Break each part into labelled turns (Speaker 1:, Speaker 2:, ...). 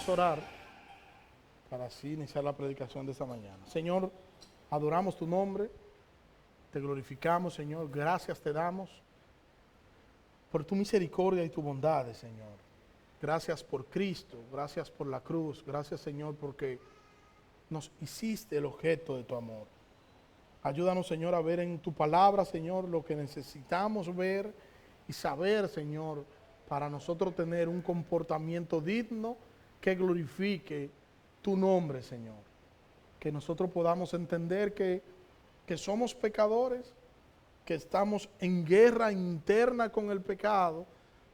Speaker 1: Vamos a orar para así iniciar la predicación de esta mañana. Señor, adoramos tu nombre, te glorificamos, Señor, gracias te damos por tu misericordia y tu bondad, Señor. Gracias por Cristo, gracias por la cruz, gracias, Señor, porque nos hiciste el objeto de tu amor. Ayúdanos, Señor, a ver en tu palabra, Señor, lo que necesitamos ver y saber, Señor, para nosotros tener un comportamiento digno que glorifique tu nombre, Señor. Que nosotros podamos entender que somos pecadores, que estamos en guerra interna con el pecado,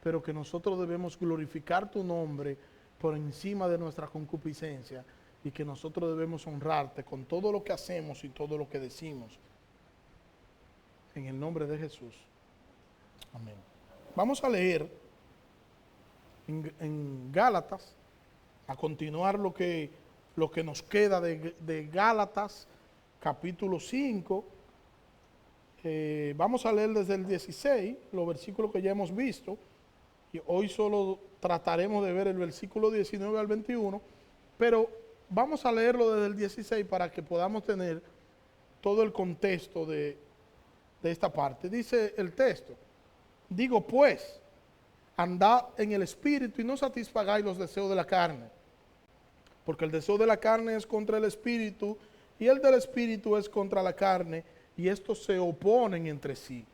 Speaker 1: pero que nosotros debemos glorificar tu nombre por encima de nuestra concupiscencia y que nosotros debemos honrarte con todo lo que hacemos y todo lo que decimos. En el nombre de Jesús. Amén. Vamos a leer en Gálatas, a continuar lo que nos queda de Gálatas, capítulo 5. Vamos a leer desde el 16, los versículos que ya hemos visto. Y hoy solo trataremos de ver el versículo 19 al 21, pero vamos a leerlo desde el 16 para que podamos tener todo el contexto de esta parte. Dice el texto: digo pues, andad en el Espíritu y no satisfagáis los deseos de la carne, porque el deseo de la carne es contra el Espíritu y el del Espíritu es contra la carne, y estos se oponen entre sí,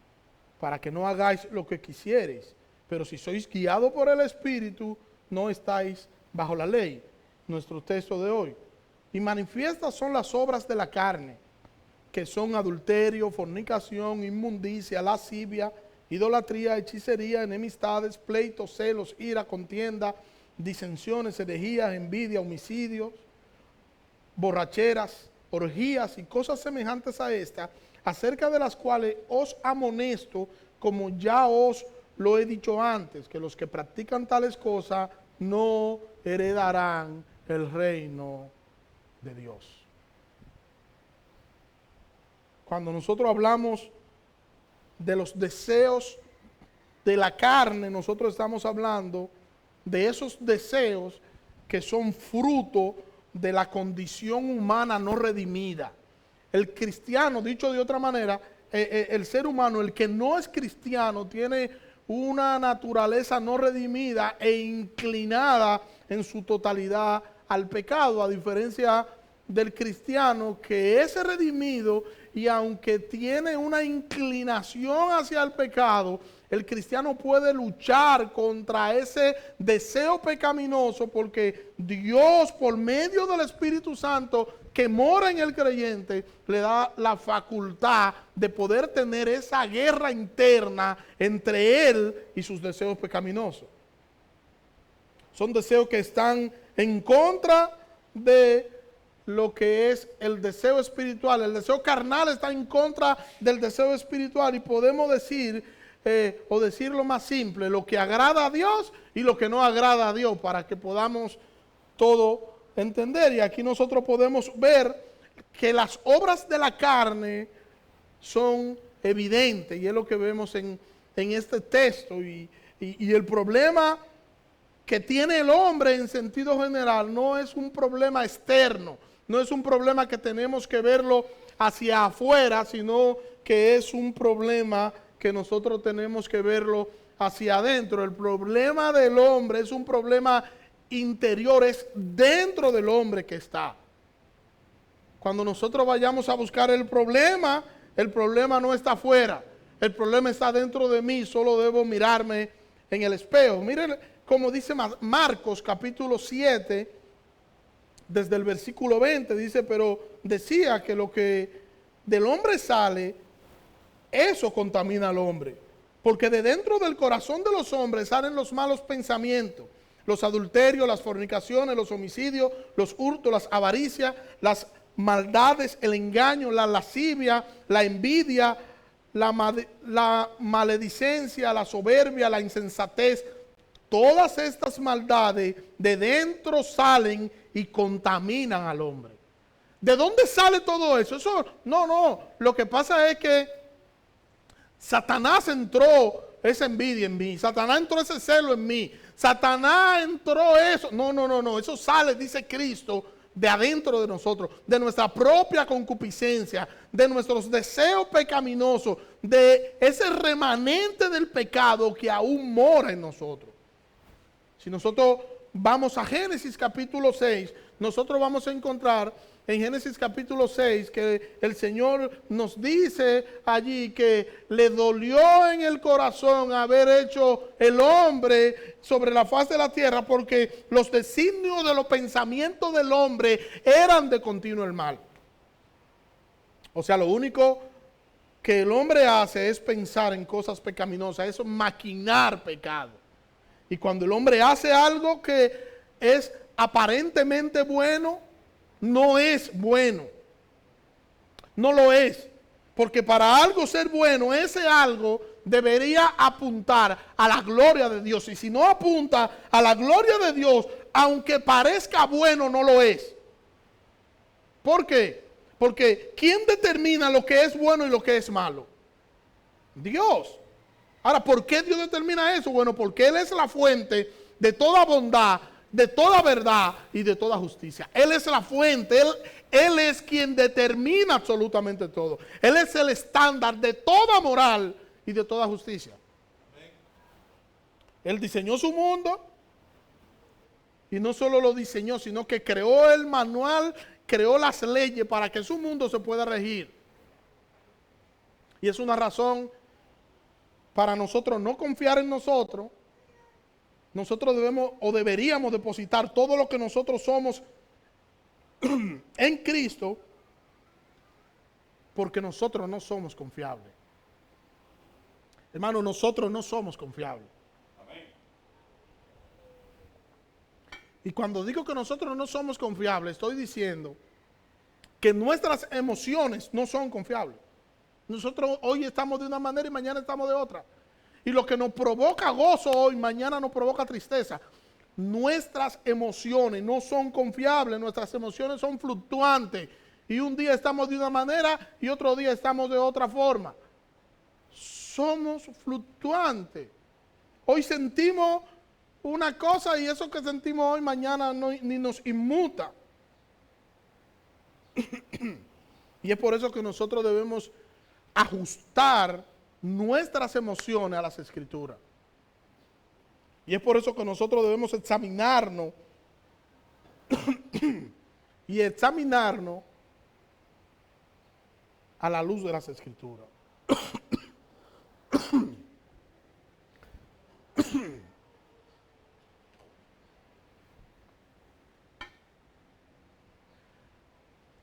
Speaker 1: para que no hagáis lo que quisiereis. Pero si sois guiados por el Espíritu, no estáis bajo la ley. Nuestro texto de hoy. Y manifiestas son las obras de la carne, que son adulterio, fornicación, inmundicia, lascivia, idolatría, hechicería, enemistades, pleitos, celos, ira, contienda, disensiones, herejías, envidia, homicidios, borracheras, orgías y cosas semejantes a esta, acerca de las cuales os amonesto, como ya os lo he dicho antes, que los que practican tales cosas no heredarán el reino de Dios. Cuando nosotros hablamos de los deseos de la carne, nosotros estamos hablando de esos deseos que son fruto de la condición humana no redimida. El cristiano, dicho de otra manera, el ser humano, el que no es cristiano, tiene una naturaleza no redimida e inclinada en su totalidad al pecado, a diferencia del cristiano que es redimido y aunque tiene una inclinación hacia el pecado, el cristiano puede luchar contra ese deseo pecaminoso porque Dios, por medio del Espíritu Santo que mora en el creyente, le da la facultad de poder tener esa guerra interna entre él y sus deseos pecaminosos. Son deseos que están en contra de lo que es el deseo espiritual. El deseo carnal está en contra del deseo espiritual y podemos decir, o decirlo más simple, lo que agrada a Dios y lo que no agrada a Dios, para que podamos todo entender. Y aquí nosotros podemos ver que las obras de la carne son evidentes y es lo que vemos en este texto y el problema que tiene el hombre en sentido general no es un problema externo, no es un problema que tenemos que verlo hacia afuera, sino que es un problema que nosotros tenemos que verlo hacia adentro. El problema del hombre es un problema interior, es dentro del hombre que está. Cuando nosotros vayamos a buscar el problema no está afuera, el problema está dentro de mí, solo debo mirarme en el espejo. Miren como dice Marcos capítulo 7, desde el versículo 20, dice: pero decía que lo que del hombre sale, eso contamina al hombre, porque de dentro del corazón de los hombres salen los malos pensamientos, los adulterios, las fornicaciones, los homicidios, los hurtos, las avaricias, las maldades, el engaño, la lascivia, la envidia, la maledicencia, la soberbia, la insensatez. Todas estas maldades de dentro salen y contaminan al hombre. ¿De dónde sale todo eso? Lo que pasa es que Satanás entró esa envidia en mí, Satanás entró ese celo en mí, Satanás entró eso. No. Eso sale, dice Cristo, de adentro de nosotros, de nuestra propia concupiscencia, de nuestros deseos pecaminosos, de ese remanente del pecado que aún mora en nosotros. Si nosotros vamos a Génesis capítulo 6, nosotros vamos a encontrar en Génesis capítulo 6 que el Señor nos dice allí que le dolió en el corazón haber hecho el hombre sobre la faz de la tierra, porque los designios de los pensamientos del hombre eran de continuo el mal. O sea, lo único que el hombre hace es pensar en cosas pecaminosas, es maquinar pecado. Y cuando el hombre hace algo que es aparentemente bueno, no es bueno. No lo es. Porque para algo ser bueno, ese algo debería apuntar a la gloria de Dios. Y si no apunta a la gloria de Dios, aunque parezca bueno, no lo es. ¿Por qué? Porque ¿quién determina lo que es bueno y lo que es malo? Dios. Ahora, ¿por qué Dios determina eso? Bueno, porque Él es la fuente de toda bondad, de toda verdad y de toda justicia. Él es la fuente, Él es quien determina absolutamente todo. Él es el estándar de toda moral y de toda justicia. Él diseñó su mundo y no solo lo diseñó, sino que creó el manual, creó las leyes para que su mundo se pueda regir. Y es una razón para nosotros no confiar en nosotros. Nosotros debemos o deberíamos depositar todo lo que nosotros somos en Cristo, porque nosotros no somos confiables. Hermano, nosotros no somos confiables. Amén. Y cuando digo que nosotros no somos confiables, estoy diciendo que nuestras emociones no son confiables. Nosotros hoy estamos de una manera y mañana estamos de otra. Y lo que nos provoca gozo hoy, mañana nos provoca tristeza. Nuestras emociones no son confiables, nuestras emociones son fluctuantes. Y un día estamos de una manera y otro día estamos de otra forma. Somos fluctuantes. Hoy sentimos una cosa y eso que sentimos hoy, mañana ni nos inmuta. Y es por eso que nosotros debemos ajustar nuestras emociones a las Escrituras. Y es por eso que nosotros debemos examinarnos y examinarnos a la luz de las Escrituras.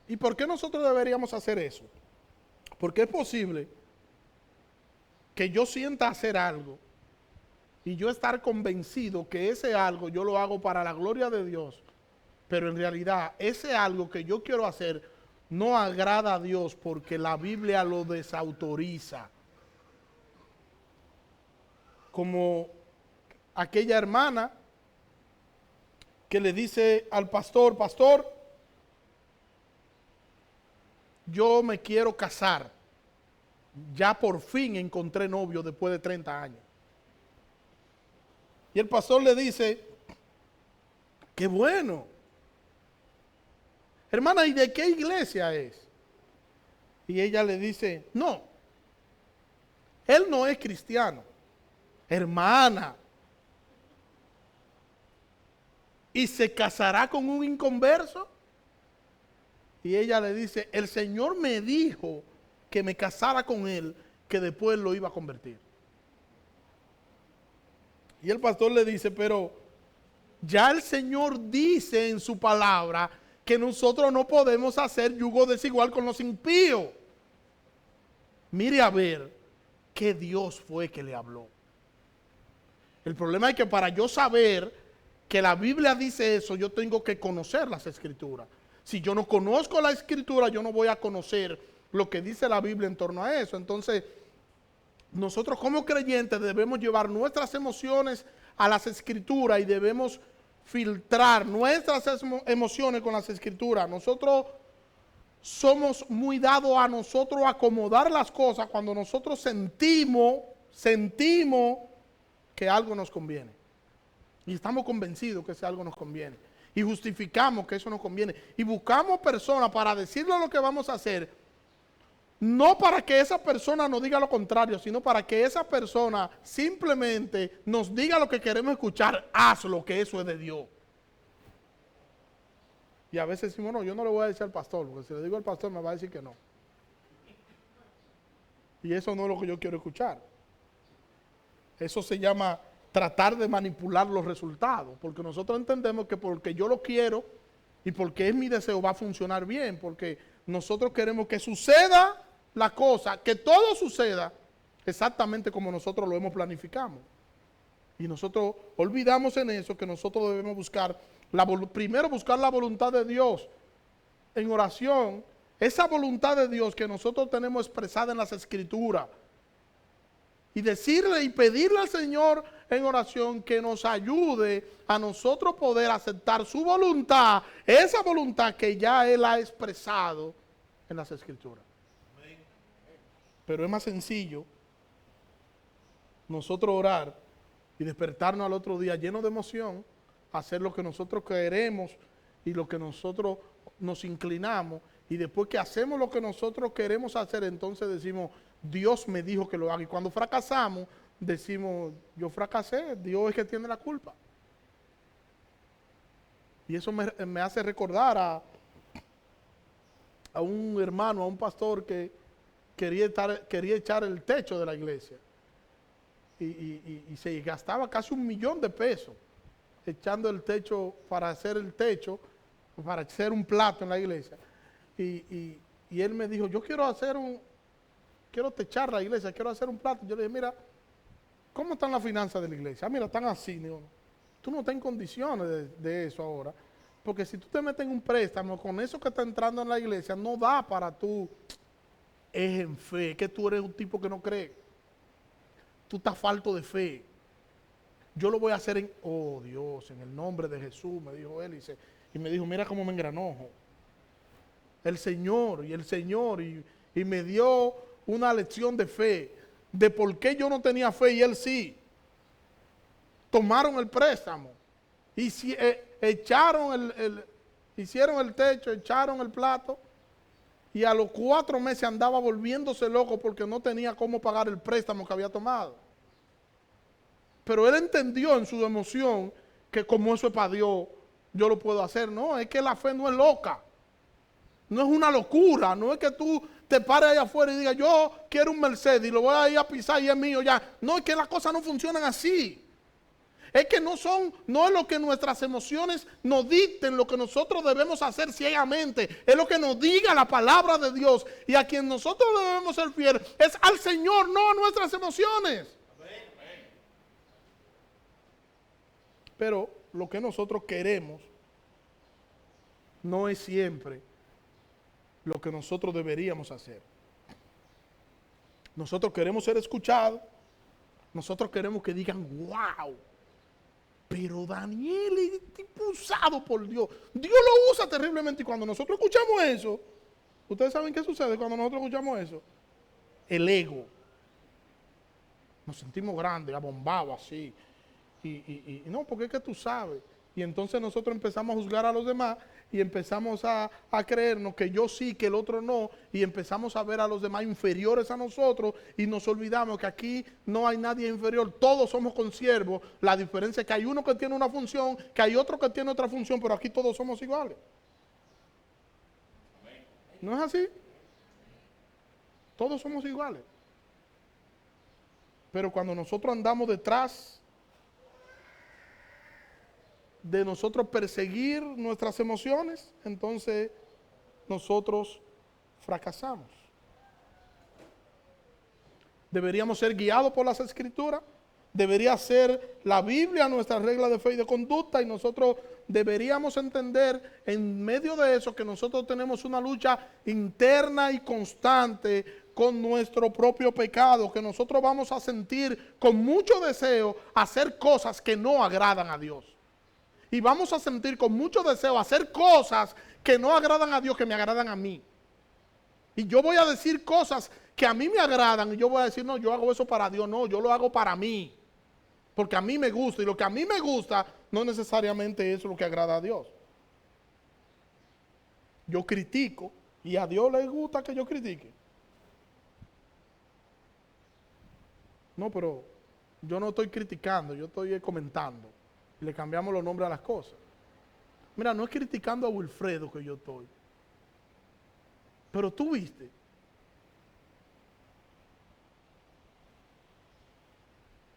Speaker 1: ¿Y por qué nosotros deberíamos hacer eso? Porque es posible que yo sienta hacer algo y yo estar convencido que ese algo yo lo hago para la gloria de Dios, pero en realidad ese algo que yo quiero hacer no agrada a Dios porque la Biblia lo desautoriza. Como aquella hermana que le dice al pastor: pastor, yo me quiero casar. Ya por fin encontré novio después de 30 años. Y el pastor le dice: qué bueno. Hermana, ¿y de qué iglesia es? Y ella le dice: no, él no es cristiano. Hermana, ¿y se casará con un inconverso? Y ella le dice: el Señor me dijo que me casara con él, que después lo iba a convertir. Y el pastor le dice: pero ya el Señor dice en su palabra que nosotros no podemos hacer yugo desigual con los impíos. Mire a ver qué Dios fue que le habló. El problema es que para yo saber que la Biblia dice eso, yo tengo que conocer las Escrituras. Si yo no conozco la Escritura, yo no voy a conocer lo que dice la Biblia en torno a eso. Entonces, nosotros como creyentes debemos llevar nuestras emociones a las Escrituras y debemos filtrar nuestras emociones con las Escrituras. Nosotros somos muy dados a nosotros acomodar las cosas cuando nosotros sentimos que algo nos conviene. Y estamos convencidos que ese algo nos conviene. Y justificamos que eso nos conviene. Y buscamos personas para decirle lo que vamos a hacer. No para que esa persona nos diga lo contrario, sino para que esa persona simplemente nos diga lo que queremos escuchar. Hazlo, que eso es de Dios. Y a veces decimos, no, yo no le voy a decir al pastor, porque si le digo al pastor me va a decir que no. Y eso no es lo que yo quiero escuchar. Eso se llama tratar de manipular los resultados, porque nosotros entendemos que porque yo lo quiero y porque es mi deseo va a funcionar bien, porque nosotros queremos que suceda la cosa, que todo suceda exactamente como nosotros lo hemos planificado. Y nosotros olvidamos en eso que nosotros debemos buscar, primero buscar la voluntad de Dios en oración, esa voluntad de Dios que nosotros tenemos expresada en las Escrituras. Y decirle y pedirle al Señor en oración que nos ayude a nosotros poder aceptar su voluntad, esa voluntad que ya Él ha expresado en las Escrituras. Pero es más sencillo nosotros orar y despertarnos al otro día lleno de emoción, hacer lo que nosotros queremos y lo que nosotros nos inclinamos, y después que hacemos lo que nosotros queremos hacer, entonces decimos, Dios me dijo que lo haga. Y cuando fracasamos, decimos, yo fracasé, Dios es que tiene la culpa. Y eso me hace recordar a un hermano, a un pastor que quería echar el techo de la iglesia. Y se gastaba casi $1 millón echando el techo para hacer el techo, para hacer un plato en la iglesia. Y él me dijo, yo quiero techar la iglesia, quiero hacer un plato. Yo le dije, mira, ¿cómo están las finanzas de la iglesia? Mira, están así. Digo, tú no estás en condiciones de eso ahora. Porque si tú te metes en un préstamo con eso que está entrando en la iglesia, no da para tú. Es en fe, que tú eres un tipo que no cree. Tú estás falto de fe. Yo lo voy a hacer oh Dios, en el nombre de Jesús, me dijo él. Y me dijo, mira cómo me engranojo. El Señor, y me dio una lección de fe, de por qué yo no tenía fe y él sí. Tomaron el préstamo, y hicieron el techo, echaron el plato, y a los 4 meses andaba volviéndose loco porque no tenía cómo pagar el préstamo que había tomado. Pero él entendió en su emoción que como eso es para Dios, yo lo puedo hacer. No, es que la fe no es loca. No es una locura, no es que tú te pares allá afuera y digas, yo quiero un Mercedes y lo voy a ir a pisar y es mío ya. No, es que las cosas no funcionan así. Es que no es lo que nuestras emociones nos dicten, lo que nosotros debemos hacer ciegamente. Es lo que nos diga la palabra de Dios. Y a quien nosotros debemos ser fieles es al Señor, no a nuestras emociones. Pero lo que nosotros queremos no es siempre lo que nosotros deberíamos hacer. Nosotros queremos ser escuchados. Nosotros queremos que digan, wow. Pero Daniel es tipo usado por Dios. Dios lo usa terriblemente. Y cuando nosotros escuchamos eso, ¿ustedes saben qué sucede cuando nosotros escuchamos eso? El ego. Nos sentimos grandes, abombados así. Y no, porque es que tú sabes. Y entonces nosotros empezamos a juzgar a los demás y empezamos a creernos que yo sí, que el otro no, y empezamos a ver a los demás inferiores a nosotros y nos olvidamos que aquí no hay nadie inferior, todos somos consiervos. La diferencia es que hay uno que tiene una función, que hay otro que tiene otra función, pero aquí todos somos iguales. ¿No es así? Todos somos iguales. Pero cuando nosotros andamos detrás de nosotros perseguir nuestras emociones, entonces nosotros fracasamos. Deberíamos ser guiados por las Escrituras, debería ser la Biblia nuestra regla de fe y de conducta, y nosotros deberíamos entender en medio de eso que nosotros tenemos una lucha interna y constante con nuestro propio pecado, que nosotros vamos a sentir con mucho deseo hacer cosas que no agradan a Dios. Y vamos a sentir con mucho deseo hacer cosas que no agradan a Dios, que me agradan a mí. Y yo voy a decir cosas que a mí me agradan y yo voy a decir, no, yo hago eso para Dios, no, yo lo hago para mí. Porque a mí me gusta, y lo que a mí me gusta no necesariamente es lo que agrada a Dios. Yo critico y a Dios le gusta que yo critique. No, pero yo no estoy criticando, yo estoy comentando. Y le cambiamos los nombres a las cosas. Mira, no es criticando a Wilfredo que yo estoy. Pero tú viste.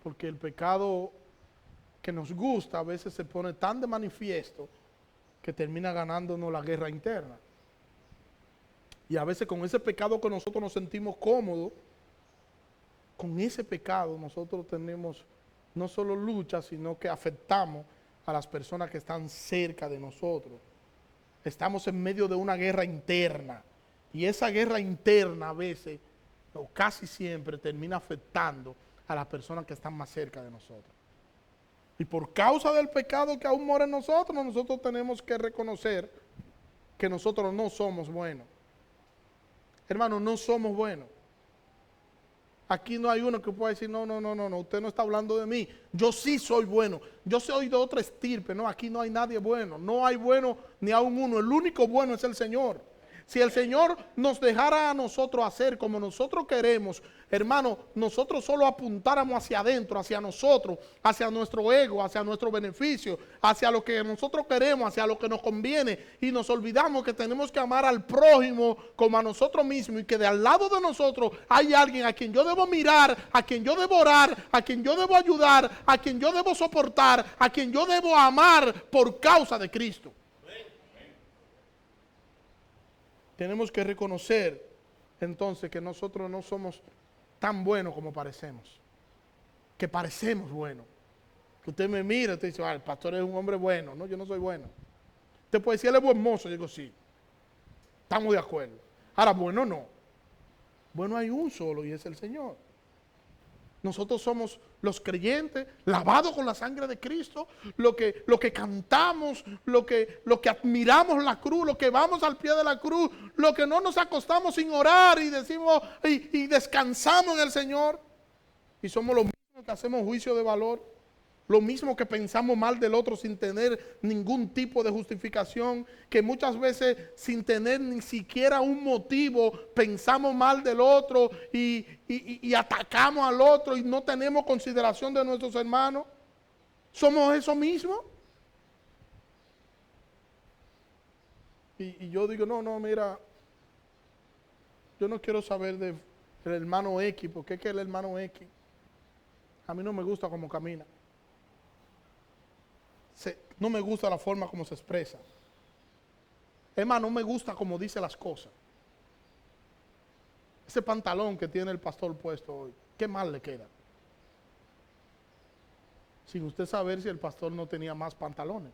Speaker 1: Porque el pecado que nos gusta a veces se pone tan de manifiesto que termina ganándonos la guerra interna. Y a veces con ese pecado que nosotros nos sentimos cómodos, con ese pecado nosotros tenemos no solo lucha, sino que afectamos a las personas que están cerca de nosotros. Estamos en medio de una guerra interna. Y esa guerra interna a veces, o casi siempre, termina afectando a las personas que están más cerca de nosotros. Y por causa del pecado que aún mora en nosotros, nosotros tenemos que reconocer que nosotros no somos buenos. Hermanos, no somos buenos. Aquí no hay uno que pueda decir, no, usted no está hablando de mí. Yo sí soy bueno. Yo soy de otra estirpe. No, aquí no hay nadie bueno. No hay bueno ni aún uno. El único bueno es el Señor. Si el Señor nos dejara a nosotros hacer como nosotros queremos, hermano, nosotros solo apuntáramos hacia adentro, hacia nosotros, hacia nuestro ego, hacia nuestro beneficio, hacia lo que nosotros queremos, hacia lo que nos conviene, y nos olvidamos que tenemos que amar al prójimo como a nosotros mismos, y que de al lado de nosotros hay alguien a quien yo debo mirar, a quien yo debo orar, a quien yo debo ayudar, a quien yo debo soportar, a quien yo debo amar por causa de Cristo. Tenemos que reconocer entonces que nosotros no somos tan buenos como parecemos. Que parecemos buenos. Que usted me mira y usted dice, el pastor es un hombre bueno. No, yo no soy bueno. Usted puede decir, él es buen mozo. Yo digo, sí. Estamos de acuerdo. Ahora, bueno no. Bueno hay un solo y es el Señor. Nosotros somos los creyentes, lavados con la sangre de Cristo, lo que cantamos, lo que admiramos la cruz, lo que vamos al pie de la cruz, lo que no nos acostamos sin orar y decimos y descansamos en el Señor. Y somos los mismos que hacemos juicio de valor. Lo mismo que pensamos mal del otro sin tener ningún tipo de justificación, que muchas veces sin tener ni siquiera un motivo pensamos mal del otro y atacamos al otro y no tenemos consideración de nuestros hermanos. ¿Somos eso mismo? Y yo digo, no, mira, yo no quiero saber del hermano X, porque es que el hermano X, a mí no me gusta cómo camina. No me gusta la forma como se expresa. Es más, no me gusta cómo dice las cosas. Ese pantalón que tiene el pastor puesto hoy, qué mal le queda. Sin usted saber si el pastor no tenía más pantalones.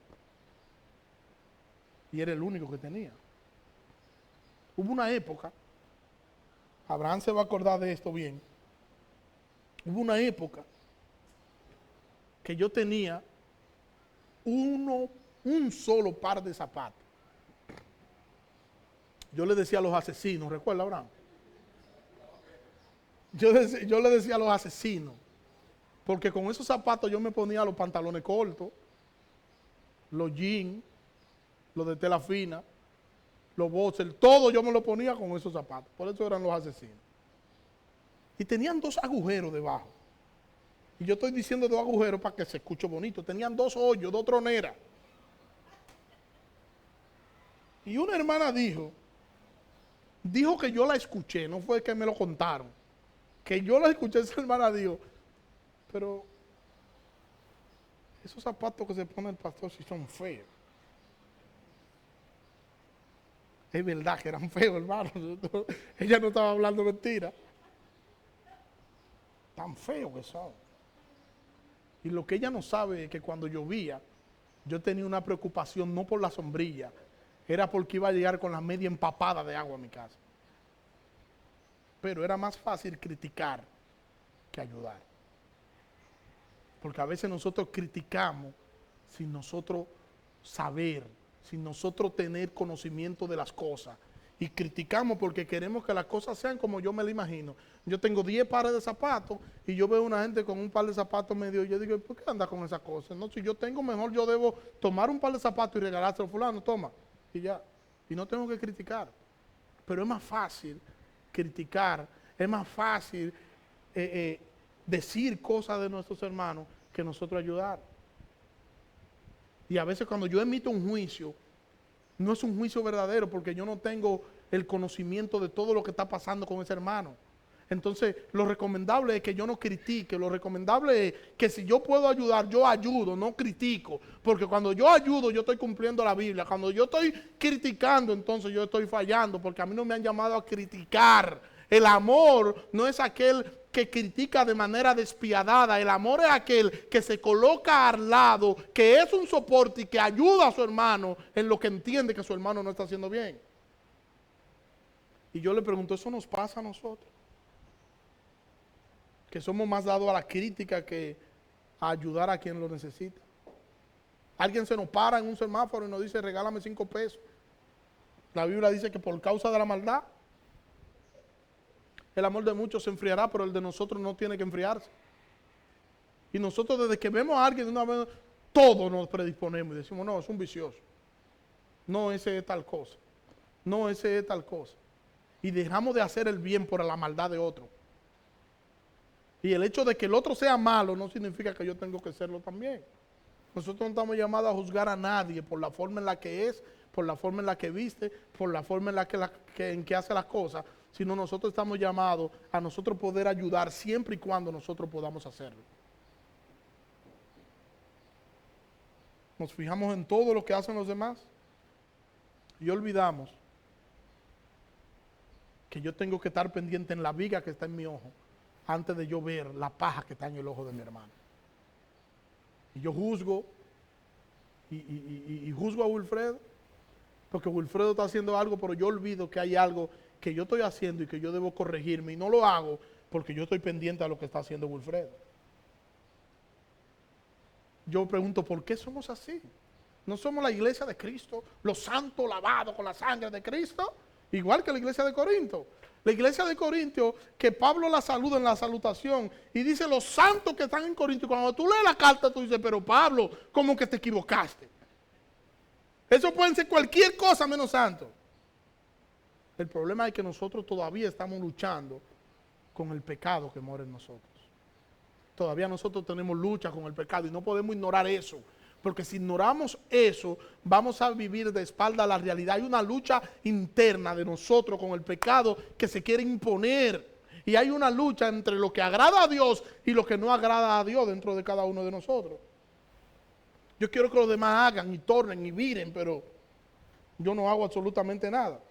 Speaker 1: Y era el único que tenía. Hubo una época, Abraham se va a acordar de esto bien. Hubo una época que yo tenía un solo par de zapatos. Yo le decía a los asesinos, ¿recuerda, Abraham? Yo le decía a los asesinos, porque con esos zapatos yo me ponía los pantalones cortos, los jeans, los de tela fina, los boxers, todo yo me lo ponía con esos zapatos. Por eso eran los asesinos. Y tenían 2 agujeros debajo. Y yo estoy diciendo 2 agujeros para que se escuche bonito. Tenían 2 hoyos, 2 troneras. Y una hermana dijo que yo la escuché, no fue que me lo contaron. Que yo la escuché, esa hermana dijo, pero esos zapatos que se pone el pastor sí son feos. Es verdad que eran feos, hermano. Ella no estaba hablando mentira. Tan feos que son. Y lo que ella no sabe es que cuando llovía, yo tenía una preocupación no por la sombrilla, era porque iba a llegar con la media empapada de agua a mi casa. Pero era más fácil criticar que ayudar. Porque a veces nosotros criticamos sin nosotros saber, sin nosotros tener conocimiento de las cosas. y criticamos porque queremos que las cosas sean como yo me lo imagino. Yo tengo 10 pares de zapatos y yo veo una gente con un par de zapatos medio, y yo digo, ¿por qué anda con esas cosas? No, si yo tengo mejor, yo debo tomar un par de zapatos y regalárselo a fulano, toma, y ya. Y no tengo que criticar. Pero es más fácil criticar, es más fácil decir cosas de nuestros hermanos que nosotros ayudar. Y a veces cuando yo emito un juicio, no es un juicio verdadero porque yo no tengo el conocimiento de todo lo que está pasando con ese hermano. Entonces, lo recomendable es que yo no critique, lo recomendable es que si yo puedo ayudar, yo ayudo, no critico. Porque cuando yo ayudo, yo estoy cumpliendo la Biblia. Cuando yo estoy criticando, entonces yo estoy fallando, porque a mí no me han llamado a criticar. El amor no es aquel que critica de manera despiadada. El amor es aquel que se coloca al lado, que es un soporte y que ayuda a su hermano en lo que entiende que su hermano no está haciendo bien. Y yo le pregunto, ¿eso nos pasa a nosotros? Que somos más dados a la crítica que a ayudar a quien lo necesita. Alguien se nos para en un semáforo y nos dice, regálame 5 pesos. La Biblia dice que por causa de la maldad, el amor de muchos se enfriará, pero el de nosotros no tiene que enfriarse. Y nosotros desde que vemos a alguien de una vez, todos nos predisponemos y decimos, no, es un vicioso. No, ese es tal cosa. No, ese es tal cosa. Y dejamos de hacer el bien por la maldad de otro. Y el hecho de que el otro sea malo no significa que yo tengo que serlo también. Nosotros no estamos llamados a juzgar a nadie por la forma en la que es, por la forma en la que viste, por la forma en la que hace las cosas, sino nosotros estamos llamados a nosotros poder ayudar siempre y cuando nosotros podamos hacerlo. Nos fijamos en todo lo que hacen los demás y olvidamos que yo tengo que estar pendiente en la viga que está en mi ojo antes de yo ver la paja que está en el ojo de mi hermano. Y yo juzgo y juzgo a Wilfredo porque Wilfredo está haciendo algo, pero yo olvido que hay algo que yo estoy haciendo y que yo debo corregirme, y no lo hago porque yo estoy pendiente a lo que está haciendo Wilfredo. Yo pregunto, ¿por qué somos así? ¿No somos la iglesia de Cristo, los santos lavados con la sangre de Cristo? Igual que la iglesia de Corinto. La iglesia de Corinto, que Pablo la saluda en la salutación y dice los santos que están en Corinto. Y cuando tú lees la carta, tú dices, pero Pablo, ¿cómo que te equivocaste? Eso puede ser cualquier cosa menos santo. El problema es que nosotros todavía estamos luchando con el pecado que mora en nosotros. Todavía nosotros tenemos lucha con el pecado y no podemos ignorar eso. Porque si ignoramos eso, vamos a vivir de espalda a la realidad. Hay una lucha interna de nosotros con el pecado que se quiere imponer. Y hay una lucha entre lo que agrada a Dios y lo que no agrada a Dios dentro de cada uno de nosotros. Yo quiero que los demás hagan y tornen y viren, pero yo no hago absolutamente nada.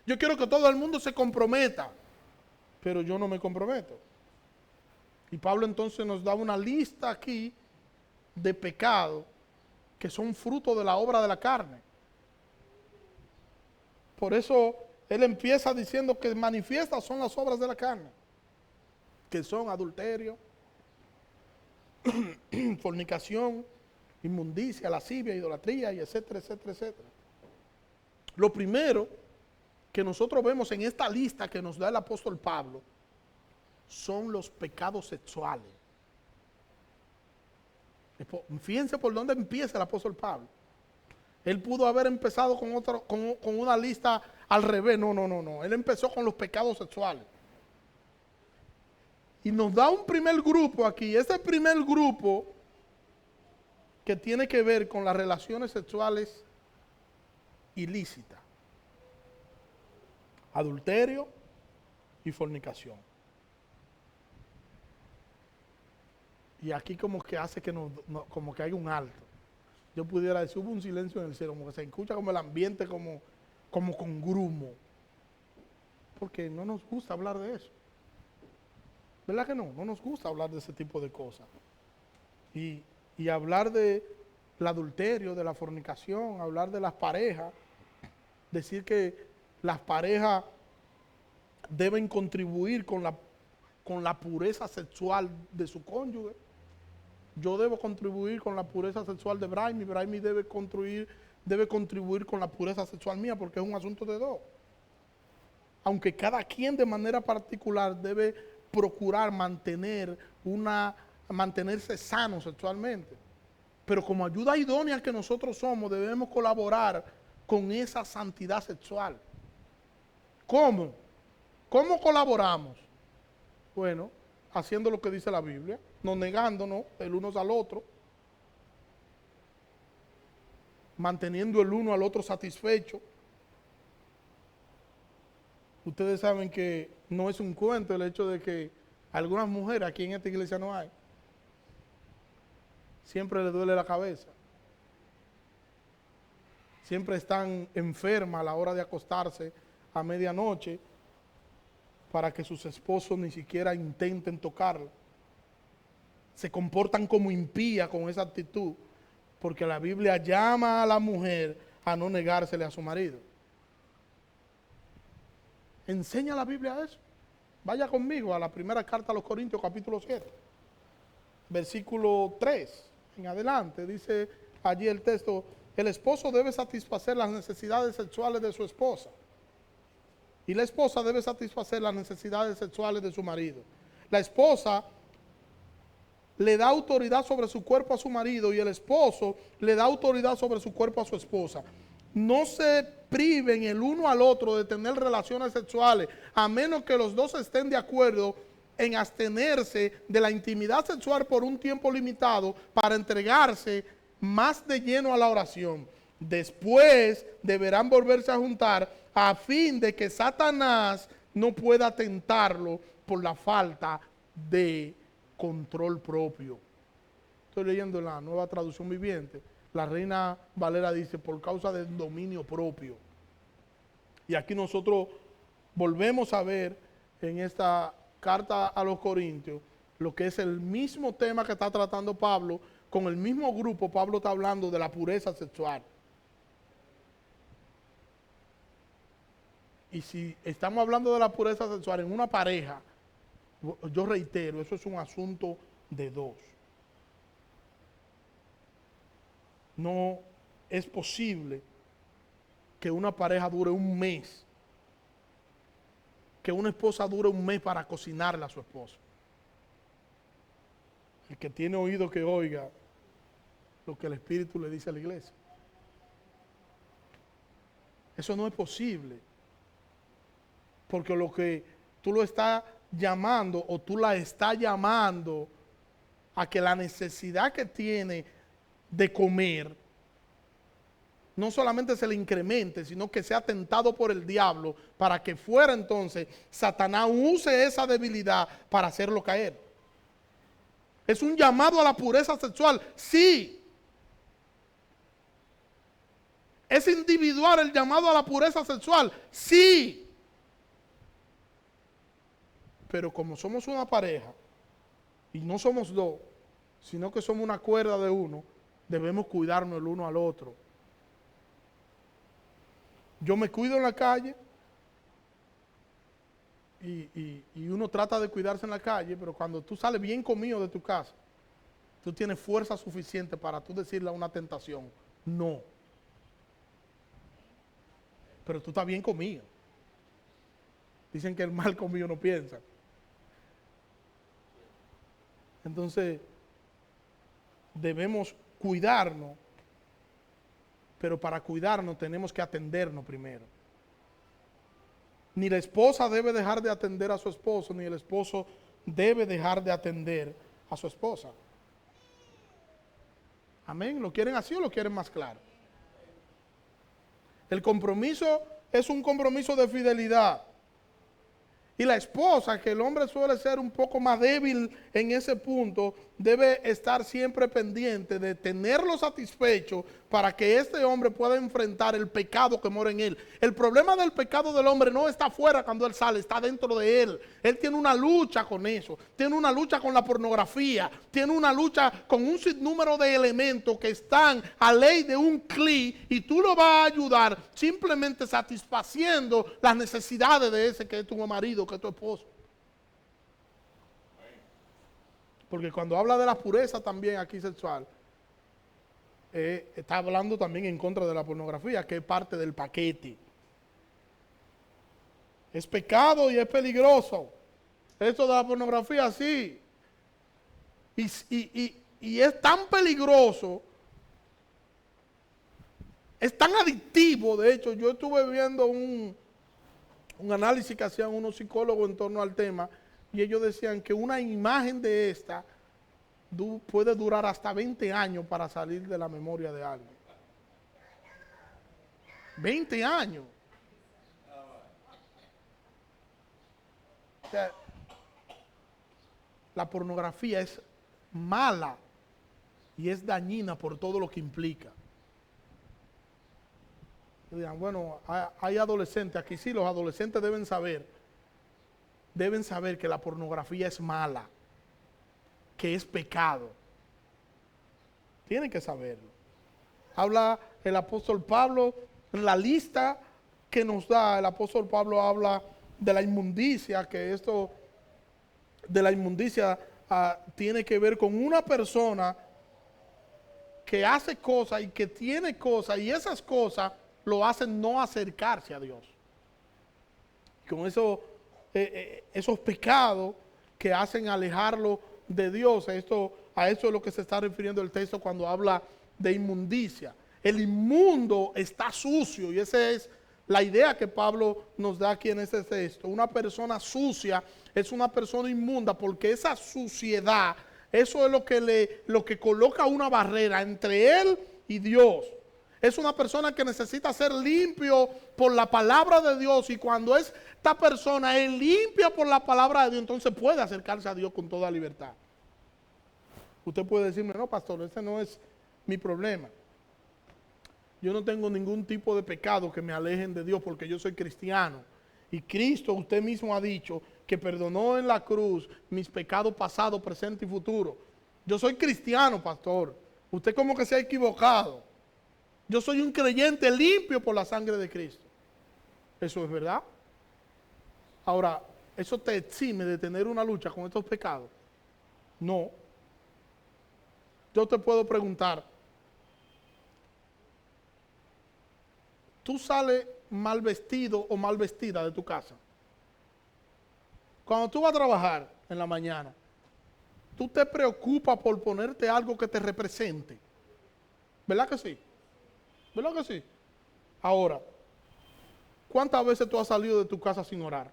Speaker 1: Yo quiero que todo el mundo se comprometa, pero yo no me comprometo. Y Pablo entonces nos da una lista aquí de pecados que son fruto de la obra de la carne. Por eso él empieza diciendo que manifiestas son las obras de la carne, que son adulterio, fornicación, inmundicia, lascivia, idolatría, y etcétera, etcétera, etcétera. Lo primero que nosotros vemos en esta lista que nos da el apóstol Pablo son los pecados sexuales. Fíjense por dónde empieza el apóstol Pablo. Él pudo haber empezado con una lista al revés. No. Él empezó con los pecados sexuales. Y nos da un primer grupo aquí. Ese primer grupo que tiene que ver con las relaciones sexuales ilícitas. Adulterio y fornicación. Y aquí como que hace que como que hay un alto. Yo pudiera decir, hubo un silencio en el cielo, como que se escucha como el ambiente como con grumo. Porque no nos gusta hablar de eso. ¿Verdad que no? No nos gusta hablar de ese tipo de cosas. Y hablar del adulterio, de la fornicación, hablar de las parejas, decir que las parejas deben contribuir con la pureza sexual de su cónyuge. Yo debo contribuir con la pureza sexual de Brahmi debe contribuir debe contribuir con la pureza sexual mía porque es un asunto de dos. Aunque cada quien de manera particular debe procurar mantenerse sano sexualmente. Pero como ayuda idónea que nosotros somos, debemos colaborar con esa santidad sexual. ¿Cómo? ¿Cómo colaboramos? Bueno, haciendo lo que dice la Biblia, no negándonos el uno al otro, manteniendo el uno al otro satisfecho. Ustedes saben que no es un cuento el hecho de que algunas mujeres, aquí en esta iglesia no hay, siempre les duele la cabeza. Siempre están enfermas a la hora de acostarse a medianoche para que sus esposos ni siquiera intenten tocarla. Se comportan como impías con esa actitud, porque la Biblia llama a la mujer a no negársele a su marido. ¿Enseña la Biblia eso? Vaya conmigo a la primera carta a los Corintios, capítulo 7, versículo 3 en adelante. Dice allí el texto: el esposo debe satisfacer las necesidades sexuales de su esposa, y la esposa debe satisfacer las necesidades sexuales de su marido. La esposa le da autoridad sobre su cuerpo a su marido y el esposo le da autoridad sobre su cuerpo a su esposa. No se priven el uno al otro de tener relaciones sexuales, a menos que los dos estén de acuerdo en abstenerse de la intimidad sexual por un tiempo limitado para entregarse más de lleno a la oración. Después deberán volverse a juntar a fin de que Satanás no pueda tentarlo por la falta de control propio. Estoy leyendo la Nueva Traducción Viviente. La Reina Valera dice: por causa del dominio propio. Y aquí nosotros volvemos a ver en esta carta a los Corintios lo que es el mismo tema que está tratando Pablo. Con el mismo grupo, Pablo está hablando de la pureza sexual. Y si estamos hablando de la pureza sexual en una pareja, yo reitero, eso es un asunto de dos. No es posible que una pareja dure un mes, que una esposa dure un mes para cocinarle a su esposo. El que tiene oído que oiga lo que el Espíritu le dice a la iglesia. Eso no es posible. Porque lo que tú lo estás llamando o tú la estás llamando a que la necesidad que tiene de comer no solamente se le incremente, sino que sea tentado por el diablo para que fuera entonces Satanás use esa debilidad para hacerlo caer. Es un llamado a la pureza sexual, sí. ¿Es individual el llamado a la pureza sexual? Sí. Pero como somos una pareja, y no somos dos, sino que somos una cuerda de uno, debemos cuidarnos el uno al otro. Yo me cuido en la calle, y uno trata de cuidarse en la calle, pero cuando tú sales bien comido de tu casa, tú tienes fuerza suficiente para tú decirle a una tentación, no. Pero tú estás bien comido. Dicen que el mal comido no piensa. Entonces, debemos cuidarnos, pero para cuidarnos tenemos que atendernos primero. Ni la esposa debe dejar de atender a su esposo, ni el esposo debe dejar de atender a su esposa. Amén. ¿Lo quieren así o lo quieren más claro? El compromiso es un compromiso de fidelidad. Y la esposa, que el hombre suele ser un poco más débil en ese punto, debe estar siempre pendiente de tenerlo satisfecho para que este hombre pueda enfrentar el pecado que mora en él. El problema del pecado del hombre no está afuera cuando él sale, está dentro de él. Él tiene una lucha con eso, tiene una lucha con la pornografía, tiene una lucha con un sinnúmero de elementos que están a ley de un clic, y tú lo vas a ayudar simplemente satisfaciendo las necesidades de ese que es tu marido, que es tu esposo. Porque cuando habla de la pureza también aquí sexual, está hablando también en contra de la pornografía, que es parte del paquete. Es pecado y es peligroso. Esto de la pornografía, sí. Y es tan peligroso, es tan adictivo. De hecho, yo estuve viendo un análisis que hacían unos psicólogos en torno al tema, y ellos decían que una imagen de esta puede durar hasta 20 años para salir de la memoria de alguien. 20 años. O sea, la pornografía es mala y es dañina por todo lo que implica. Dirán, bueno, hay adolescentes, aquí sí, los adolescentes deben saber que la pornografía es mala, que es pecado. Tienen que saberlo. Habla el apóstol Pablo, en la lista que nos da, el apóstol Pablo habla de la inmundicia, que esto de la inmundicia tiene que ver con una persona que hace cosas y que tiene cosas, y esas cosas lo hacen no acercarse a Dios. Con esos pecados que hacen alejarlo de Dios. A eso es lo que se está refiriendo el texto cuando habla de inmundicia. El inmundo está sucio, y esa es la idea que Pablo nos da aquí en este texto. Una persona sucia es una persona inmunda, porque esa suciedad, eso es lo que coloca una barrera entre él y Dios. Es una persona que necesita ser limpio por la palabra de Dios, y cuando esta persona es limpia por la palabra de Dios, entonces puede acercarse a Dios con toda libertad. Usted puede decirme, no, pastor, ese no es mi problema. Yo no tengo ningún tipo de pecado que me alejen de Dios, porque yo soy cristiano. Y Cristo, usted mismo ha dicho, que perdonó en la cruz mis pecados pasados, presentes y futuros. Yo soy cristiano, pastor. Usted como que se ha equivocado. Yo soy un creyente limpio por la sangre de Cristo. ¿Eso es verdad? Ahora, ¿eso te exime de tener una lucha con estos pecados? No. Yo te puedo preguntar, ¿tú sales mal vestido o mal vestida de tu casa? Cuando tú vas a trabajar en la mañana, ¿tú te preocupas por ponerte algo que te represente? ¿Verdad que sí? ¿Verdad que sí? Ahora, ¿cuántas veces tú has salido de tu casa sin orar?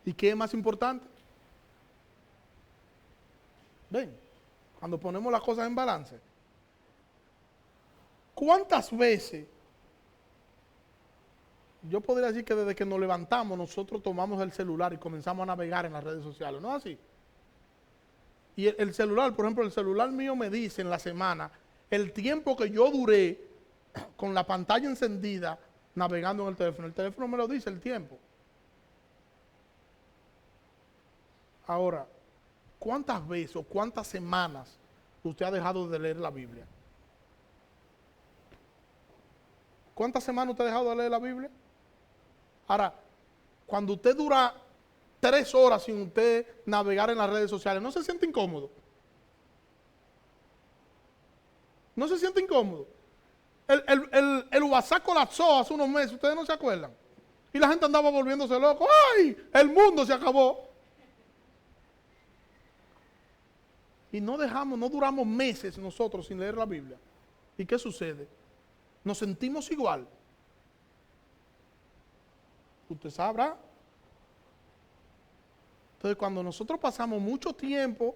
Speaker 1: ¿Y qué es más importante? Ven, cuando ponemos las cosas en balance, ¿cuántas veces? Yo podría decir que desde que nos levantamos nosotros tomamos el celular y comenzamos a navegar en las redes sociales, ¿no es así? Y el celular, por ejemplo, el celular mío me dice en la semana el tiempo que yo duré con la pantalla encendida navegando en el teléfono. El teléfono me lo dice el tiempo. Ahora, ¿cuántas veces o cuántas semanas usted ha dejado de leer la Biblia? ¿Cuántas semanas usted ha dejado de leer la Biblia? Ahora, cuando usted dura 3 horas sin usted navegar en las redes sociales, ¿no se siente incómodo? ¿No se siente incómodo? El WhatsApp colapsó hace unos meses, ¿ustedes no se acuerdan? Y la gente andaba volviéndose loco. ¡Ay! El mundo se acabó. Y no duramos meses nosotros sin leer la Biblia. ¿Y qué sucede? Nos sentimos igual. Usted sabrá. Entonces, cuando nosotros pasamos mucho tiempo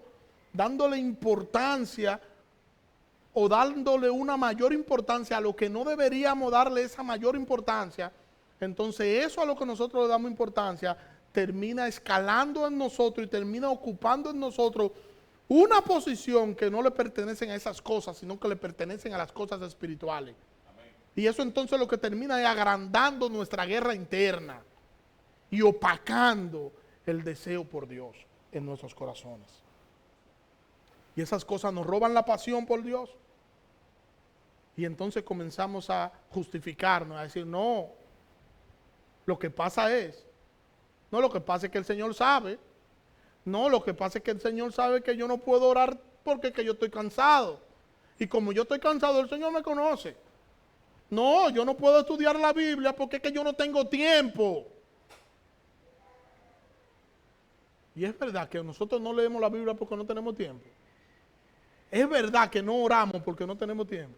Speaker 1: dándole importancia o dándole una mayor importancia a lo que no deberíamos darle esa mayor importancia, entonces eso a lo que nosotros le damos importancia termina escalando en nosotros y termina ocupando en nosotros una posición que no le pertenecen a esas cosas, sino que le pertenecen a las cosas espirituales. Amén. Y eso entonces lo que termina es agrandando nuestra guerra interna y opacando el deseo por Dios en nuestros corazones. Y esas cosas nos roban la pasión por Dios. Y entonces comenzamos a justificarnos, a decir, no, lo que pasa es que el Señor sabe, No, lo que pasa es que el Señor sabe que yo no puedo orar porque es que yo estoy cansado. Y como yo estoy cansado, el Señor me conoce. No, yo no puedo estudiar la Biblia porque es que yo no tengo tiempo. Y es verdad que nosotros no leemos la Biblia porque no tenemos tiempo. Es verdad que no oramos porque no tenemos tiempo.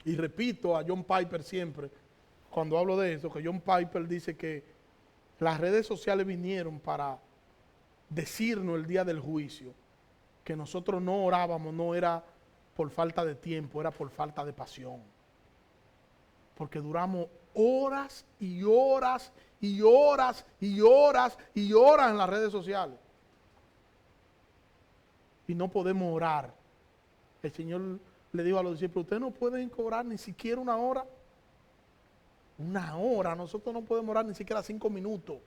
Speaker 1: Y repito a John Piper siempre, cuando hablo de eso, que John Piper dice que las redes sociales vinieron para decirnos el día del juicio que nosotros no orábamos, no era por falta de tiempo, era por falta de pasión. Porque duramos horas y horas y horas y horas y horas en las redes sociales. Y no podemos orar. El Señor le dijo a los discípulos, ustedes no pueden orar ni siquiera una hora. Una hora, nosotros no podemos orar ni siquiera 5 minutos.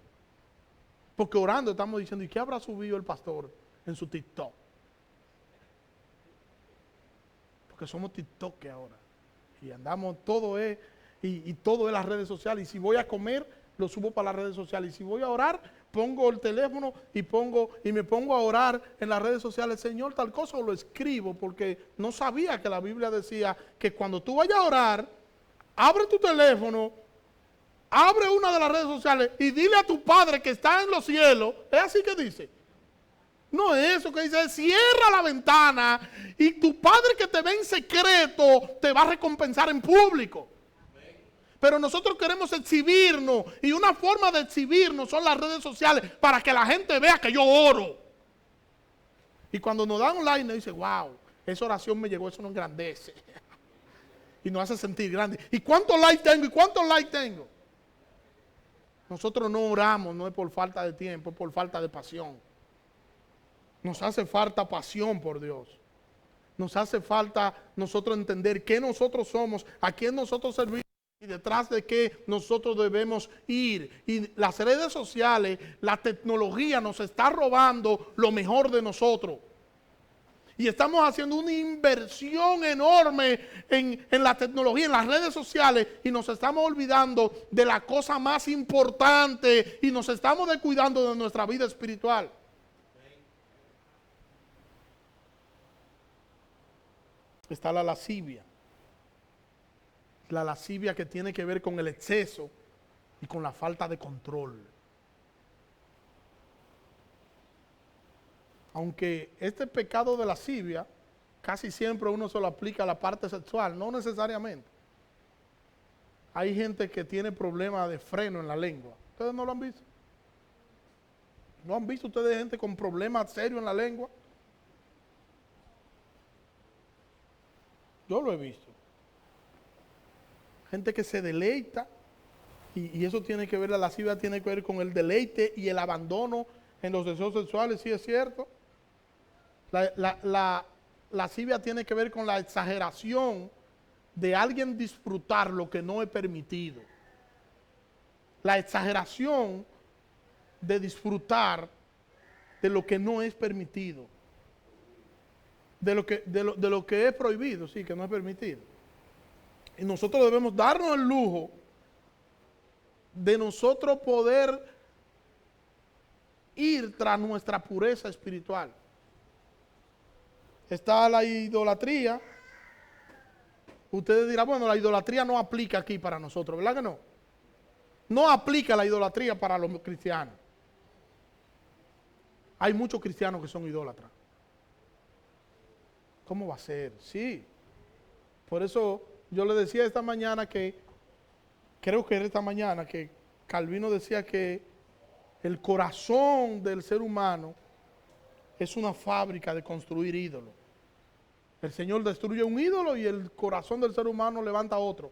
Speaker 1: Porque orando estamos diciendo, ¿y qué habrá subido el pastor en su TikTok? Porque somos TikTok ahora. Y andamos, todo es, y todo es las redes sociales. Y si voy a comer, lo subo para las redes sociales. Y si voy a orar, pongo el teléfono y me pongo a orar en las redes sociales. Señor, tal cosa, o lo escribo, porque no sabía que la Biblia decía que cuando tú vayas a orar, abre tu teléfono, abre una de las redes sociales y dile a tu Padre que está en los cielos. Es así que dice. No es eso que dice, cierra la ventana y tu Padre que te ve en secreto te va a recompensar en público. Pero nosotros queremos exhibirnos y una forma de exhibirnos son las redes sociales para que la gente vea que yo oro. Y cuando nos dan un like nos dice, wow, esa oración me llegó, eso nos engrandece. Y nos hace sentir grande. ¿Y cuántos likes tengo? ¿Y cuántos likes tengo? Nosotros no oramos, no es por falta de tiempo, es por falta de pasión. Nos hace falta pasión por Dios. Nos hace falta nosotros entender qué nosotros somos, a quién nosotros servimos y detrás de qué nosotros debemos ir. Y las redes sociales, la tecnología nos está robando lo mejor de nosotros. Y estamos haciendo una inversión enorme en la tecnología, en las redes sociales, y nos estamos olvidando de la cosa más importante y nos estamos descuidando de nuestra vida espiritual. Está la lascivia. La lascivia que tiene que ver con el exceso y con la falta de control. Aunque este pecado de lascivia casi siempre uno se lo aplica a la parte sexual, no necesariamente. Hay gente que tiene problemas de freno en la lengua. ¿Ustedes no lo han visto? ¿No han visto ustedes gente con problemas serios en la lengua? Yo lo he visto. Gente que se deleita y eso tiene que ver, la lascivia tiene que ver con el deleite y el abandono en los deseos sexuales, sí es cierto. La lascivia tiene que ver con la exageración de alguien disfrutar lo que no es permitido. La exageración de disfrutar de lo que no es permitido. De lo que es prohibido, sí, que no es permitido. Y nosotros debemos darnos el lujo de nosotros poder ir tras nuestra pureza espiritual. Está la idolatría. Ustedes dirán, bueno, la idolatría no aplica aquí para nosotros, ¿verdad que no? No aplica la idolatría para los cristianos. Hay muchos cristianos que son idólatras. ¿Cómo va a ser? Sí. Por eso yo le decía esta mañana que, creo que era esta mañana, que Calvino decía que el corazón del ser humano es una fábrica de construir ídolos. El Señor destruye un ídolo y el corazón del ser humano levanta otro.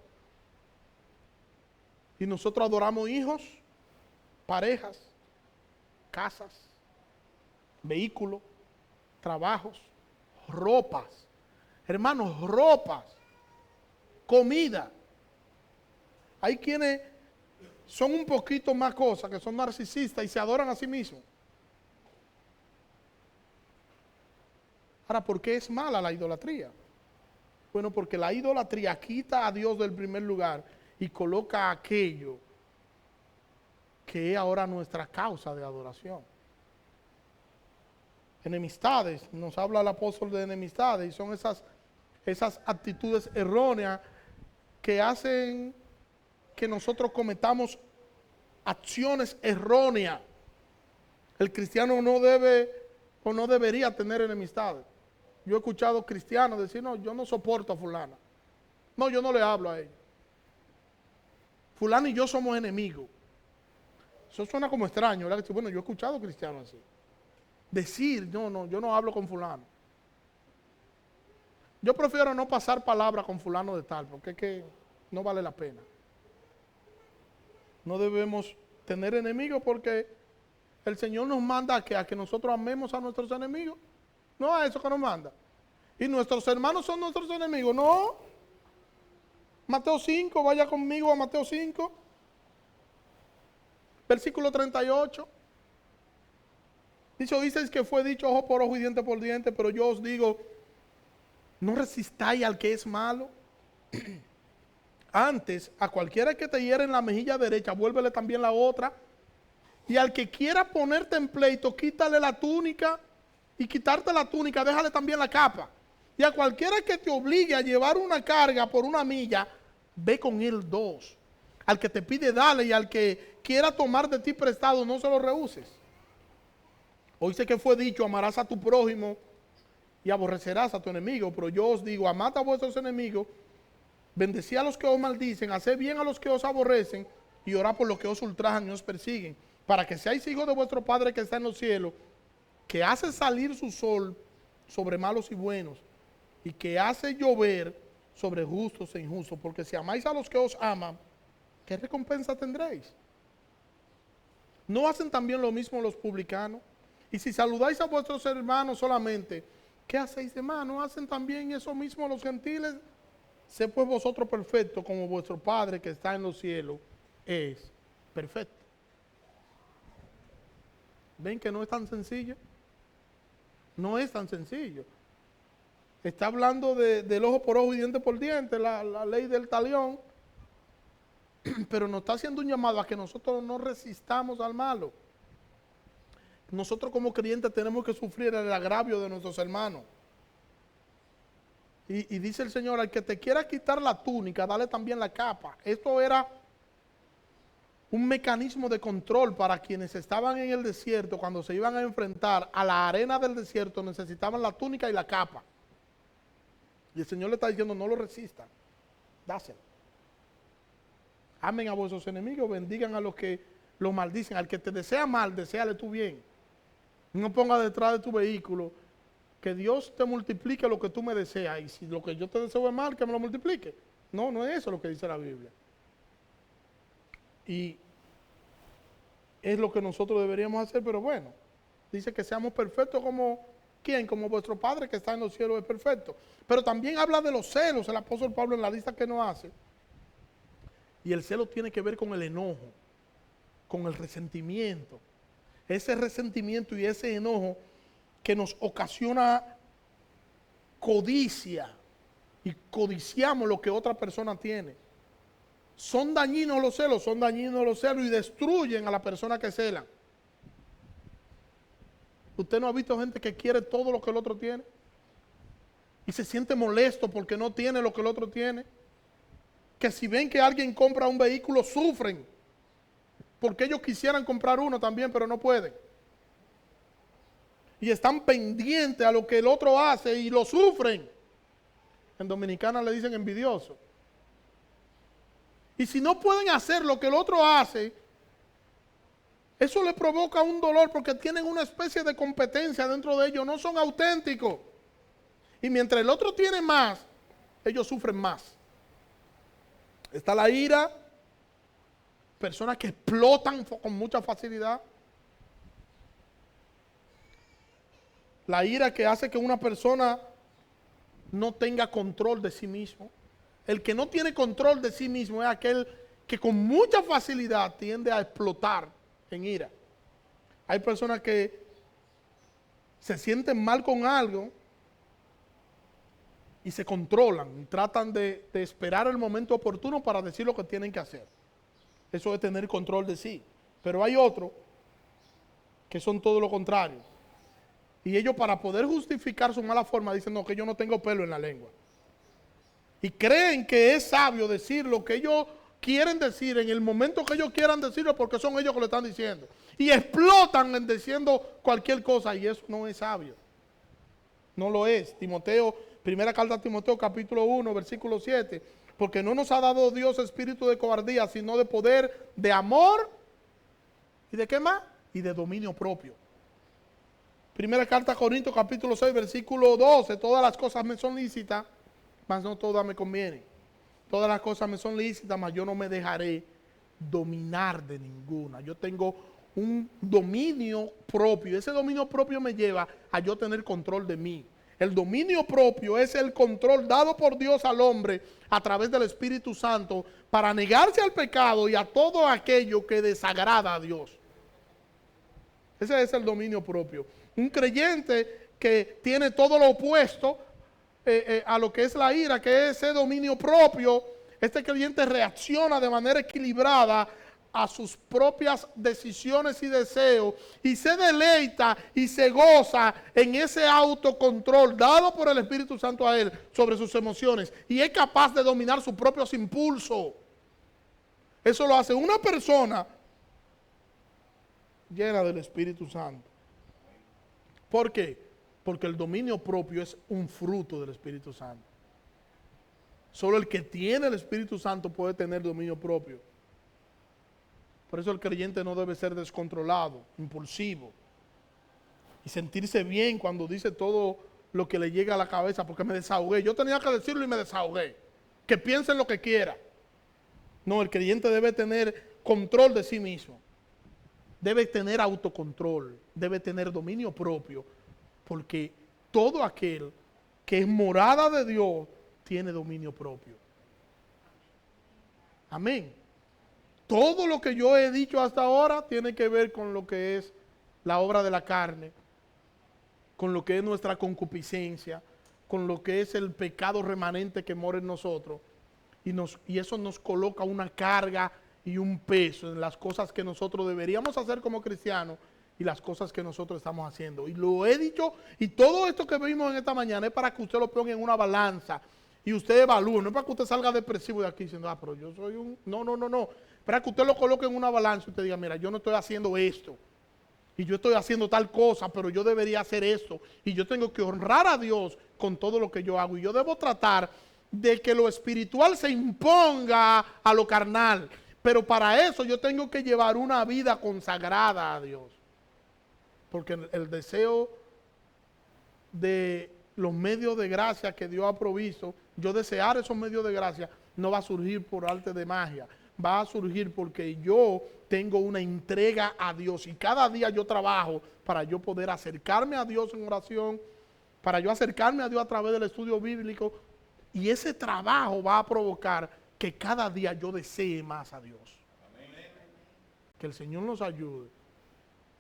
Speaker 1: Y nosotros adoramos hijos, parejas, casas, vehículos, trabajos, ropas. Hermanos, ropas, comida. Hay quienes son un poquito más cosas, que son narcisistas y se adoran a sí mismos. Ahora, ¿por qué es mala la idolatría? Bueno, porque la idolatría quita a Dios del primer lugar y coloca aquello que es ahora nuestra causa de adoración. Enemistades, nos habla el apóstol de enemistades, y son esas actitudes erróneas que hacen que nosotros cometamos acciones erróneas. El cristiano no debe o no debería tener enemistades. Yo he escuchado cristianos decir, no, yo no soporto a fulana. No, yo no le hablo a ella. Fulano y yo somos enemigos. Eso suena como extraño, ¿verdad? Bueno, yo he escuchado cristianos así. Decir, no, yo no hablo con fulano. Yo prefiero no pasar palabra con fulano de tal, porque es que no vale la pena. No debemos tener enemigos porque el Señor nos manda a que nosotros amemos a nuestros enemigos. No a eso que nos manda. Y nuestros hermanos son nuestros enemigos. No. Mateo 5, vaya conmigo a Mateo 5. Versículo 38. Dice, oísteis que fue dicho ojo por ojo y diente por diente, pero yo os digo, no resistáis al que es malo. Antes, a cualquiera que te hiere en la mejilla derecha, vuélvele también la otra. Y al que quiera ponerte en pleito, quítale la túnica. Y quitarte la túnica, déjale también la capa. Y a cualquiera que te obligue a llevar una carga por una milla, ve con él 2. Al que te pide, dale, y al que quiera tomar de ti prestado, no se lo rehuses. Oíste que fue dicho, amarás a tu prójimo y aborrecerás a tu enemigo. Pero yo os digo, amad a vuestros enemigos, bendecid a los que os maldicen, haced bien a los que os aborrecen, y orad por los que os ultrajan y os persiguen, para que seáis hijos de vuestro Padre que está en los cielos, que hace salir su sol sobre malos y buenos, y que hace llover sobre justos e injustos. Porque si amáis a los que os aman, ¿qué recompensa tendréis? ¿No hacen también lo mismo los publicanos? Y si saludáis a vuestros hermanos solamente, ¿qué hacéis de más? ¿No hacen también eso mismo los gentiles? Sé pues vosotros perfectos, como vuestro Padre que está en los cielos es perfecto. ¿Ven que no es tan sencillo? No es tan sencillo. Está hablando del ojo por ojo y diente por diente, la ley del talión, pero nos está haciendo un llamado a que nosotros no resistamos al malo. Nosotros como creyentes tenemos que sufrir el agravio de nuestros hermanos. Y dice el Señor, al que te quiera quitar la túnica, dale también la capa. Esto era un mecanismo de control para quienes estaban en el desierto. Cuando se iban a enfrentar a la arena del desierto, necesitaban la túnica y la capa. Y el Señor le está diciendo, no lo resistan, dáselo. Amen a vuestros enemigos, bendigan a los que los maldicen. Al que te desea mal, deséale tú bien. No pongas detrás de tu vehículo que Dios te multiplique lo que tú me deseas. Y si lo que yo te deseo es mal, que me lo multiplique. No, no es eso lo que dice la Biblia. Y es lo que nosotros deberíamos hacer, pero bueno, dice que seamos perfectos como, ¿quién? Como vuestro Padre que está en los cielos es perfecto. Pero también habla de los celos, el apóstol Pablo en la lista que nos hace. Y el celo tiene que ver con el enojo, con el resentimiento. Ese resentimiento y ese enojo que nos ocasiona codicia y codiciamos lo que otra persona tiene. Son dañinos los celos y destruyen a la persona que cela. ¿Usted no ha visto gente que quiere todo lo que el otro tiene? Y se siente molesto porque no tiene lo que el otro tiene. Que si ven que alguien compra un vehículo, sufren. Porque ellos quisieran comprar uno también, pero no pueden. Y están pendientes a lo que el otro hace y lo sufren. En Dominicana le dicen envidioso. Y si no pueden hacer lo que el otro hace, eso les provoca un dolor porque tienen una especie de competencia dentro de ellos, no son auténticos. Y mientras el otro tiene más, ellos sufren más. Está la ira, personas que explotan con mucha facilidad. La ira que hace que una persona no tenga control de sí mismo. El que no tiene control de sí mismo es aquel que con mucha facilidad tiende a explotar en ira. Hay personas que se sienten mal con algo y se controlan y tratan de esperar el momento oportuno para decir lo que tienen que hacer. Eso es tener control de sí. Pero hay otros que son todo lo contrario. Y ellos, para poder justificar su mala forma, dicen, no, que yo no tengo pelo en la lengua. Y creen que es sabio decir lo que ellos quieren decir en el momento que ellos quieran decirlo, porque son ellos que lo están diciendo. Y explotan en diciendo cualquier cosa, y eso no es sabio. No lo es. Timoteo, primera carta a Timoteo, capítulo 1, versículo 7. Porque no nos ha dado Dios espíritu de cobardía, sino de poder, de amor, ¿y de qué más? Y de dominio propio. Primera carta a Corintios, capítulo 6, versículo 12. Todas las cosas me son lícitas, mas no todas me convienen. Todas las cosas me son lícitas, mas yo no me dejaré dominar de ninguna. Yo tengo un dominio propio. Ese dominio propio me lleva a yo tener control de mí. El dominio propio es el control dado por Dios al hombre a través del Espíritu Santo para negarse al pecado y a todo aquello que desagrada a Dios. Ese es el dominio propio. Un creyente que tiene todo lo opuesto a lo que es la ira, que es ese dominio propio, este creyente reacciona de manera equilibrada a sus propias decisiones y deseos y se deleita y se goza en ese autocontrol dado por el Espíritu Santo a él sobre sus emociones y es capaz de dominar sus propios impulsos. Eso lo hace una persona llena del Espíritu Santo. ¿Por qué? Porque el dominio propio es un fruto del Espíritu Santo. Solo el que tiene el Espíritu Santo puede tener dominio propio. Por eso el creyente no debe ser descontrolado, impulsivo y sentirse bien cuando dice todo lo que le llega a la cabeza porque me desahogué. Yo tenía que decirlo y me desahogué. Que piensen lo que quiera. No, el creyente debe tener control de sí mismo. Debe tener autocontrol, debe tener dominio propio, porque todo aquel que es morada de Dios tiene dominio propio. Amén. Todo lo que yo he dicho hasta ahora tiene que ver con lo que es la obra de la carne, con lo que es nuestra concupiscencia, con lo que es el pecado remanente que mora en nosotros. Y eso nos coloca una carga y un peso en las cosas que nosotros deberíamos hacer como cristianos y las cosas que nosotros estamos haciendo. Y lo he dicho, y todo esto que vimos en esta mañana es para que usted lo ponga en una balanza y usted evalúe, no es para que usted salga depresivo de aquí diciendo, pero yo soy un... No. Para que usted lo coloque en una balanza y usted diga, mira, yo no estoy haciendo esto. Y yo estoy haciendo tal cosa, pero yo debería hacer esto. Y yo tengo que honrar a Dios con todo lo que yo hago. Y yo debo tratar de que lo espiritual se imponga a lo carnal. Pero para eso yo tengo que llevar una vida consagrada a Dios. Porque el deseo de los medios de gracia que Dios ha provisto, yo desear esos medios de gracia, no va a surgir por arte de magia. Va a surgir porque yo tengo una entrega a Dios. Y cada día yo trabajo para yo poder acercarme a Dios en oración, para yo acercarme a Dios a través del estudio bíblico. Y ese trabajo va a provocar que cada día yo desee más a Dios. Amén. Que el Señor nos ayude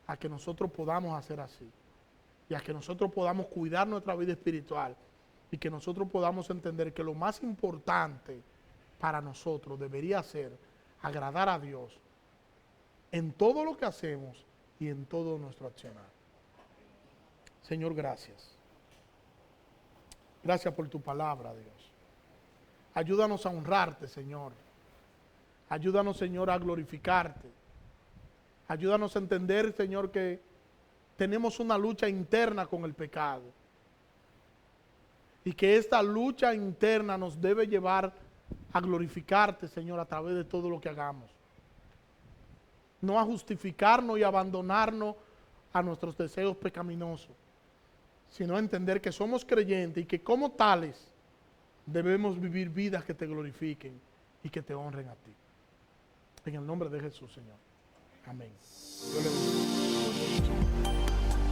Speaker 1: a que nosotros podamos hacer así. Y a que nosotros podamos cuidar nuestra vida espiritual. Y que nosotros podamos entender que lo más importante para nosotros debería ser agradar a Dios en todo lo que hacemos y en todo nuestro accionar. Señor, gracias. Gracias por tu palabra, Dios. Ayúdanos a honrarte, Señor. Ayúdanos, Señor, a glorificarte. Ayúdanos a entender, Señor, que tenemos una lucha interna con el pecado. Y que esta lucha interna nos debe llevar a glorificarte, Señor, a través de todo lo que hagamos. No a justificarnos y abandonarnos a nuestros deseos pecaminosos, sino a entender que somos creyentes y que como tales debemos vivir vidas que te glorifiquen y que te honren a ti. En el nombre de Jesús, Señor. Amén. Dios le bendiga.